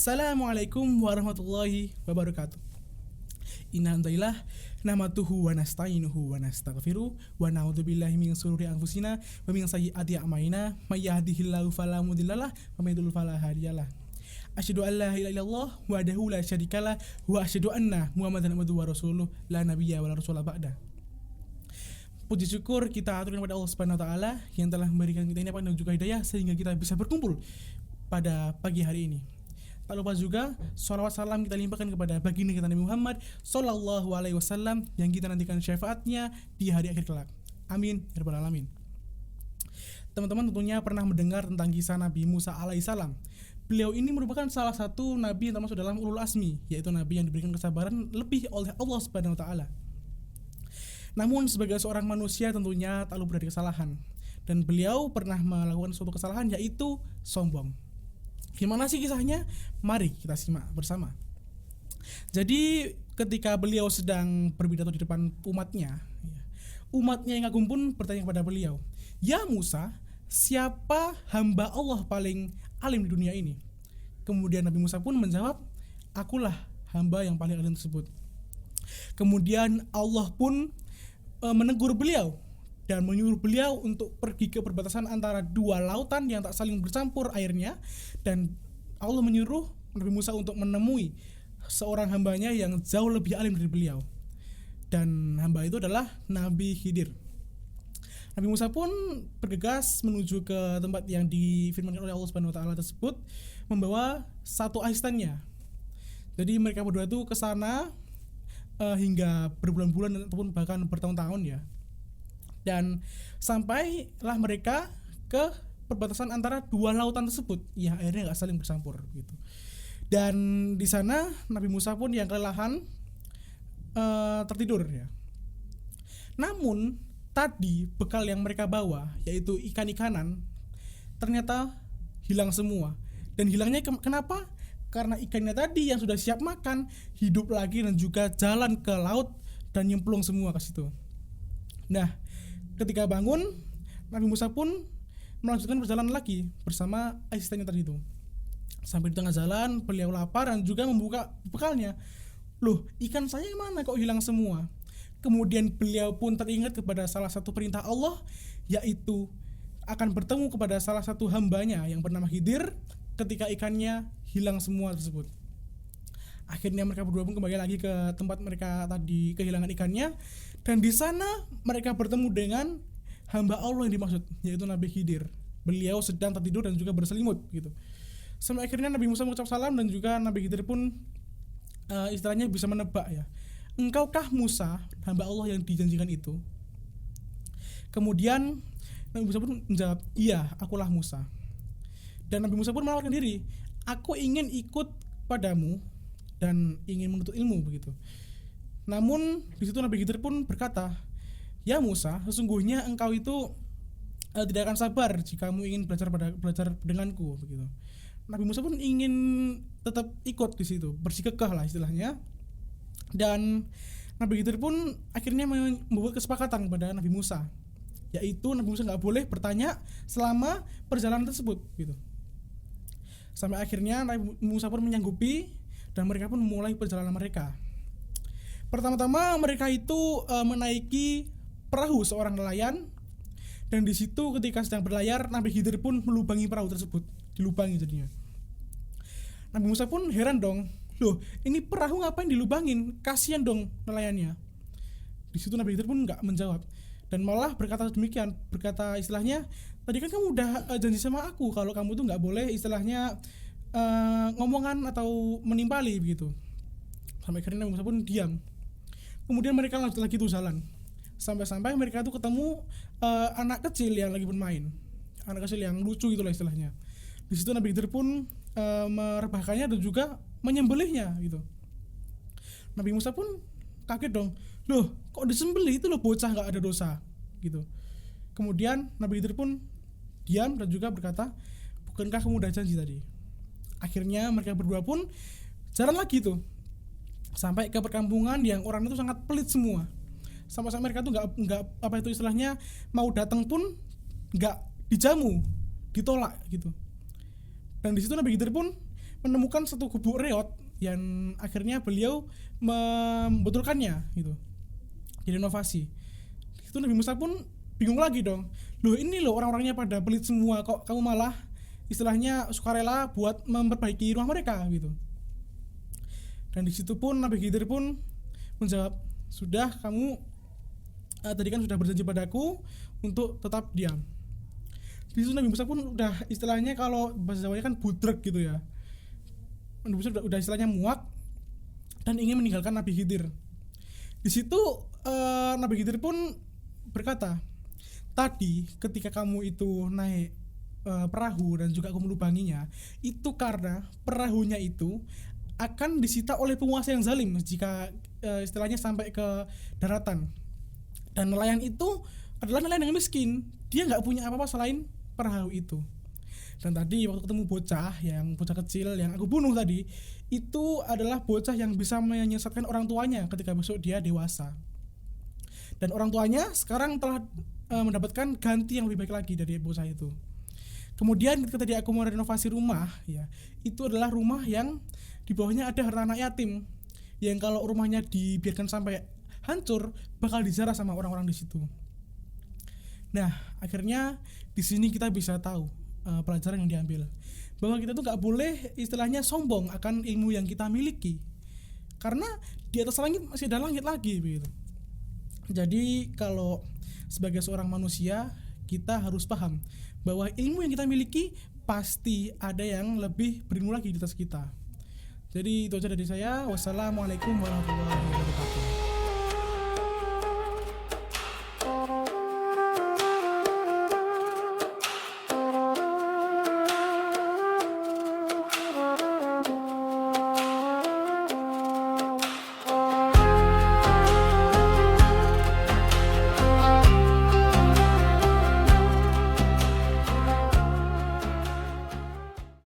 Assalamualaikum warahmatullahi wabarakatuh. Innalhamdalillah nahmaduhu wa nasta'inuhu wa nastaghfiruh wa na'udzubillahi min shururi anfusina wa min sayyiati a'malina may yahdihillahu fala mudhillalah wa may yudhlil fala hadiyalah. Asyhadu an la ilaha illallah wahdahu la syarikalah wa asyhadu anna Muhammadan abduhu wa rasuluh la nabiyya wa la rasula ba'da. Puji syukur kita aturkan kepada Allah Subhanahu wa taala yang telah memberikan kita ini dan juga hidayah sehingga kita bisa berkumpul pada pagi hari ini. Tak lupa juga sholawat salam kita limpahkan kepada baginda kita Nabi Muhammad Sallallahu Alaihi Wasallam yang kita nantikan syafaatnya di hari akhir kelak. Amin ya rabbal alamin. Teman-teman tentunya pernah mendengar tentang kisah Nabi Musa alaihissalam. Beliau ini merupakan salah satu nabi yang termasuk dalam ulul azmi, yaitu nabi yang diberikan kesabaran lebih oleh Allah Subhanahu Wa Taala. Namun sebagai seorang manusia tentunya tak luput dari kesalahan, dan beliau pernah melakukan suatu kesalahan yaitu sombong. Gimana sih kisahnya? Mari kita simak bersama. Jadi ketika beliau sedang berpidato di depan umatnya yang kagum pun bertanya kepada beliau, "Ya Musa, siapa hamba Allah paling alim di dunia ini?" Kemudian Nabi Musa pun menjawab, "Akulah hamba yang paling alim tersebut." Kemudian Allah pun menegur beliau dan menyuruh beliau untuk pergi ke perbatasan antara dua lautan yang tak saling bercampur airnya, dan Allah menyuruh Nabi Musa untuk menemui seorang hambanya yang jauh lebih alim dari beliau, dan hamba itu adalah Nabi Khidir. Nabi Musa pun bergegas menuju ke tempat yang difirmankan oleh Allah Subhanahu wa taala tersebut, membawa satu asistennya. Jadi mereka berdua itu ke sana hingga berbulan-bulan ataupun bahkan bertahun-tahun ya. Dan sampailah mereka ke perbatasan antara dua lautan tersebut, ya airnya nggak saling bercampur gitu. Dan di sana Nabi Musa pun yang kelelahan tertidur ya. Namun tadi bekal yang mereka bawa yaitu ikan-ikanan ternyata hilang semua. Dan hilangnya kenapa? Karena ikannya tadi yang sudah siap makan hidup lagi dan juga jalan ke laut dan nyemplung semua ke situ. Nah, ketika bangun, Nabi Musa pun melanjutkan perjalanan lagi bersama asistennya tadi itu. Sampai di tengah jalan, beliau lapar dan juga membuka bekalnya. Loh, ikan saya mana kok hilang semua? Kemudian beliau pun teringat kepada salah satu perintah Allah, yaitu akan bertemu kepada salah satu hambanya yang bernama Khidir ketika ikannya hilang semua tersebut. Akhirnya mereka berdua pun kembali lagi ke tempat mereka tadi kehilangan ikannya, dan di sana mereka bertemu dengan hamba Allah yang dimaksud, yaitu Nabi Khidir. Beliau sedang tertidur dan juga berselimut gitu. Sampai akhirnya Nabi Musa mengucap salam dan juga Nabi Khidir pun istilahnya bisa menebak ya. "Engkaukah Musa, hamba Allah yang dijanjikan itu?" Kemudian Nabi Musa pun menjawab, "Iya, akulah Musa." Dan Nabi Musa pun menawarkan diri, "Aku ingin ikut padamu dan ingin menuntut ilmu," begitu. Namun di situ Nabi Khidir pun berkata, "Ya Musa, sesungguhnya engkau itu tidak akan sabar jika kamu ingin belajar denganku," begitu. Nabi Musa pun ingin tetap ikut di situ, bersikukuh lah istilahnya. Dan Nabi Khidir pun akhirnya membuat kesepakatan kepada Nabi Musa, yaitu Nabi Musa nggak boleh bertanya selama perjalanan tersebut, gitu. Sampai akhirnya Nabi Musa pun menyanggupi dan mereka pun memulai perjalanan mereka. Pertama-tama mereka itu menaiki perahu seorang nelayan, dan di situ ketika sedang berlayar Nabi Khidir pun melubangi perahu tersebut, dilubangi jadinya. Nabi Musa pun heran dong, "Loh, ini perahu ngapain dilubangin? Kasihan dong nelayannya." Di situ Nabi Khidir pun nggak menjawab dan malah berkata demikian, berkata istilahnya, "Tadi kan kamu udah janji sama aku kalau kamu tuh nggak boleh istilahnya ngomongan atau menimpali begitu." Sampai akhirnya Nabi Musa pun diam. Kemudian mereka lanjut lagi tuh jalan. Sampai-sampai mereka tuh ketemu anak kecil yang lagi bermain. Anak kecil yang lucu itulah istilahnya. Di situ Nabi Khidir pun merebahkannya dan juga menyembelihnya gitu. Nabi Musa pun kaget dong. "Loh, kok disembelih? Itu loh bocah enggak ada dosa." gitu. Kemudian Nabi Khidir pun diam dan juga berkata, "Bukankah kamu udah janji tadi?" Akhirnya mereka berdua pun jalan lagi tuh sampai ke perkampungan yang orang itu sangat pelit semua. Sampai-sampai mereka tuh nggak apa itu istilahnya mau datang pun nggak dijamu, ditolak gitu. Dan di situ Nabi Khidir pun menemukan satu gubuk reot yang akhirnya beliau membetulkannya gitu, jadi inovasi. Itu Nabi Musa pun bingung lagi dong, loh ini loh orang-orangnya pada pelit semua, kok kamu malah istilahnya sukarela buat memperbaiki rumah mereka gitu. Dan di situ pun Nabi Khidir pun menjawab, sudah, kamu tadi kan sudah berjanji padaku untuk tetap diam. Di situ Nabi Musa pun udah istilahnya kalau bahasa Jawanya kan budrek gitu ya. Nabi Musa udah istilahnya muak dan ingin meninggalkan Nabi Khidir. Di situ Nabi Khidir pun berkata, tadi ketika kamu itu naik perahu dan juga aku melubanginya, itu karena perahunya itu akan disita oleh penguasa yang zalim jika istilahnya sampai ke daratan. Dan nelayan itu adalah nelayan yang miskin, dia nggak punya apa-apa selain perahu itu. Dan tadi waktu ketemu bocah kecil yang aku bunuh tadi, itu adalah bocah yang bisa menyesatkan orang tuanya ketika besok dia dewasa. Dan orang tuanya sekarang telah mendapatkan ganti yang lebih baik lagi dari bocah itu. Kemudian ketika tadi aku mau renovasi rumah, ya, itu adalah rumah yang di bawahnya ada harta anak yatim, yang kalau rumahnya dibiarkan sampai hancur bakal dijarah sama orang-orang di situ. Nah, akhirnya di sini kita bisa tahu pelajaran yang diambil, bahwa kita tuh nggak boleh istilahnya sombong akan ilmu yang kita miliki, karena di atas langit masih ada langit lagi begitu. Jadi kalau sebagai seorang manusia kita harus paham bahwa ilmu yang kita miliki pasti ada yang lebih berilmu lagi di atas kita. Jadi itu aja dari saya. Wassalamualaikum warahmatullahi wabarakatuh.